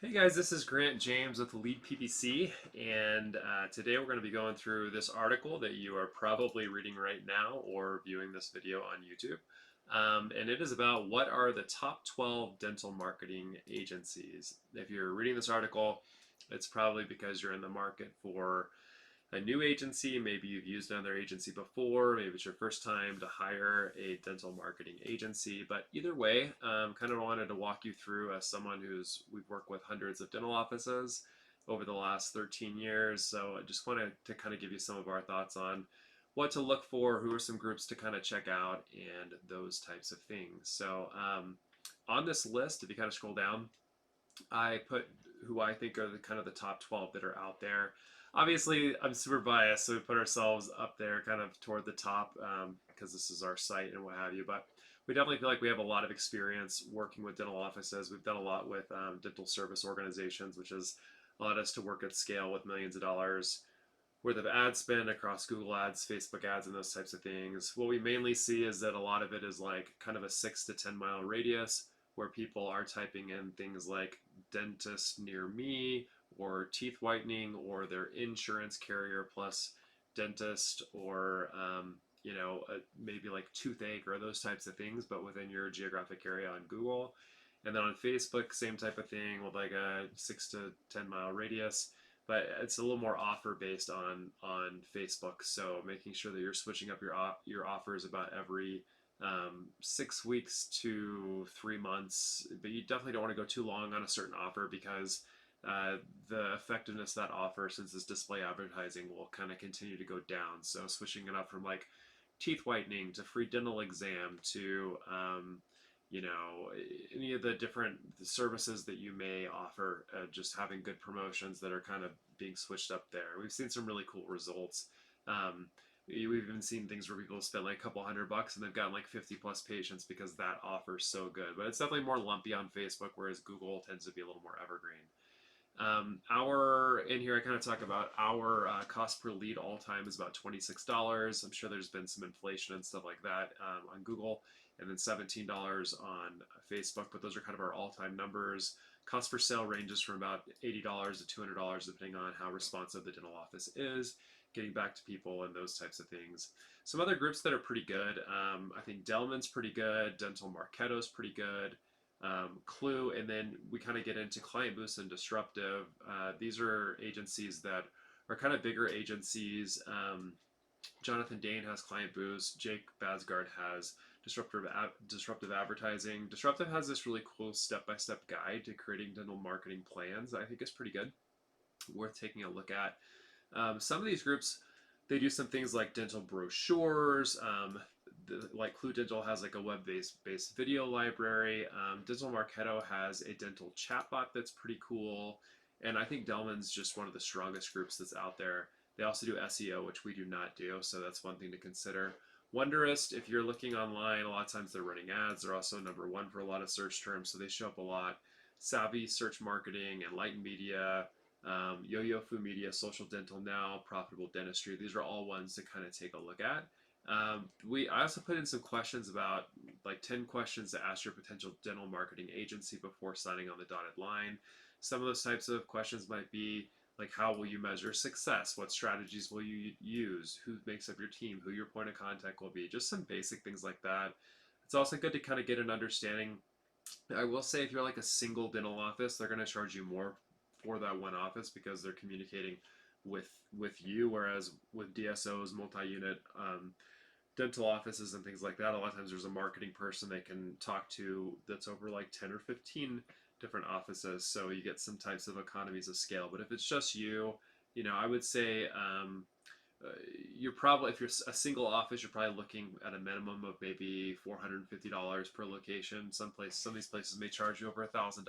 Hey guys, this is Grant James with Lead PPC, and today we're going to be going through this article that you are probably reading right now or viewing this video on YouTube. And it is about what are the top 12 dental marketing agencies. If you're reading this article, it's probably because you're in the market for a new agency. Maybe you've used another agency before. Maybe it's your first time to hire a dental marketing agency. But either way, kind of wanted to walk you through as someone we've worked with hundreds of dental offices over the last 13 years. So I just wanted to kind of give you some of our thoughts on what to look for, who are some groups to kind of check out, and those types of things. So on this list, if you kind of scroll down, I put who I think are the kind of the top 12 that are out there. Obviously, I'm super biased, so we put ourselves up there kind of toward the top because this is our site and what have you. But we definitely feel like we have a lot of experience working with dental offices. We've done a lot with dental service organizations, which has allowed us to work at scale with millions of dollars worth of ad spend across Google Ads, Facebook ads, and those types of things. What we mainly see is that a lot of it is like kind of a 6 to 10 mile radius where people are typing in things like dentist near me or teeth whitening or their insurance carrier plus dentist or maybe like toothache or those types of things, but within your geographic area on Google. And then on Facebook, same type of thing with like a 6 to 10 mile radius, but it's a little more offer based on Facebook. So making sure that you're switching up your offers about every 6 weeks to 3 months, but you definitely don't want to go too long on a certain offer because the effectiveness of that offer, since it's display advertising, will kind of continue to go down. So switching it up from like teeth whitening to free dental exam to any of the different services that you may offer, just having good promotions that are kind of being switched up there. We've seen some really cool results. We've even seen things where people spend like a couple $100 and they've gotten like 50 plus patients because that offer is so good. But it's definitely more lumpy on Facebook, whereas Google tends to be a little more evergreen. Our in here I kind of talk about our cost per lead all time is about $26. I'm sure there's been some inflation and stuff like that on Google, and then $17 on Facebook, but those are kind of our all-time numbers. Cost per sale ranges from about $80 to $200 depending on how responsive the dental office is, getting back to people and those types of things. Some other groups that are pretty good, I think Delman's pretty good, Dental Marketo's pretty good, Clue, and then we kind of get into Client Boost and Disruptive. These are agencies that are kind of bigger agencies. Jonathan Dane has Client Boost. Jake Basgard has Disruptive Advertising. Disruptive has this really cool step-by-step guide to creating dental marketing plans that I think is pretty good, worth taking a look at. Some of these groups, they do some things like dental brochures. Like Clue Dental has like a web-based video library. Dental Marketo has a dental chatbot that's pretty cool. And I think Delman's just one of the strongest groups that's out there. They also do SEO, which we do not do, so that's one thing to consider. Wonderist, if you're looking online, a lot of times they're running ads. They're also number one for a lot of search terms, so they show up a lot. Savvy Search Marketing, Enlighten Media, Yo-Yo Fu Media, Social Dental Now, Profitable Dentistry. These are all ones to kind of take a look at. I also put in some questions about like 10 questions to ask your potential dental marketing agency before signing on the dotted line. Some of those types of questions might be like, how will you measure success? What strategies will you use? Who makes up your team? Who your point of contact will be? Just some basic things like that. It's also good to kind of get an understanding. I will say if you're like a single dental office, they're going to charge you more for that one office because they're communicating with you, whereas with DSOs, multi-unit dental offices and things like that, a lot of times there's a marketing person they can talk to that's over like 10 or 15 different offices, so you get some types of economies of scale. But if it's just you, I would say you're probably, if you're a single office, you're probably looking at a minimum of maybe $450 per location. Some of these places may charge you over $1,000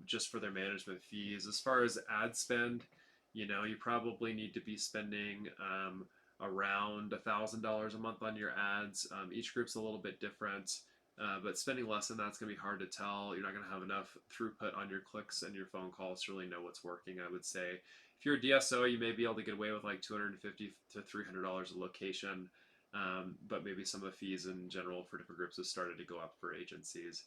just for their management fees. As far as ad spend, you probably need to be spending around $1,000 a month on your ads. Each group's a little bit different, but spending less than that's going to be hard to tell. You're not going to have enough throughput on your clicks and your phone calls to really know what's working, I would say. If you're a DSO, you may be able to get away with like $250 to $300 a location, but maybe some of the fees in general for different groups have started to go up for agencies.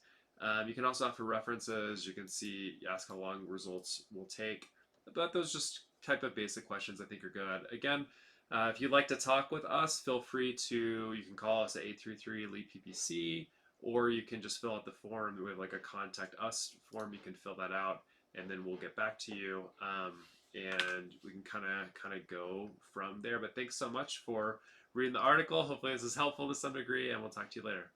You can also offer references. You can see, ask how long results will take. But those just type of basic questions I think are good. Again, if you'd like to talk with us, feel free to, you can call us at 833 lead PPC, or you can just fill out the form. We have like a contact us form. You can fill that out, and then we'll get back to you. And we can kind of go from there. But thanks so much for reading the article. Hopefully this is helpful to some degree, and we'll talk to you later.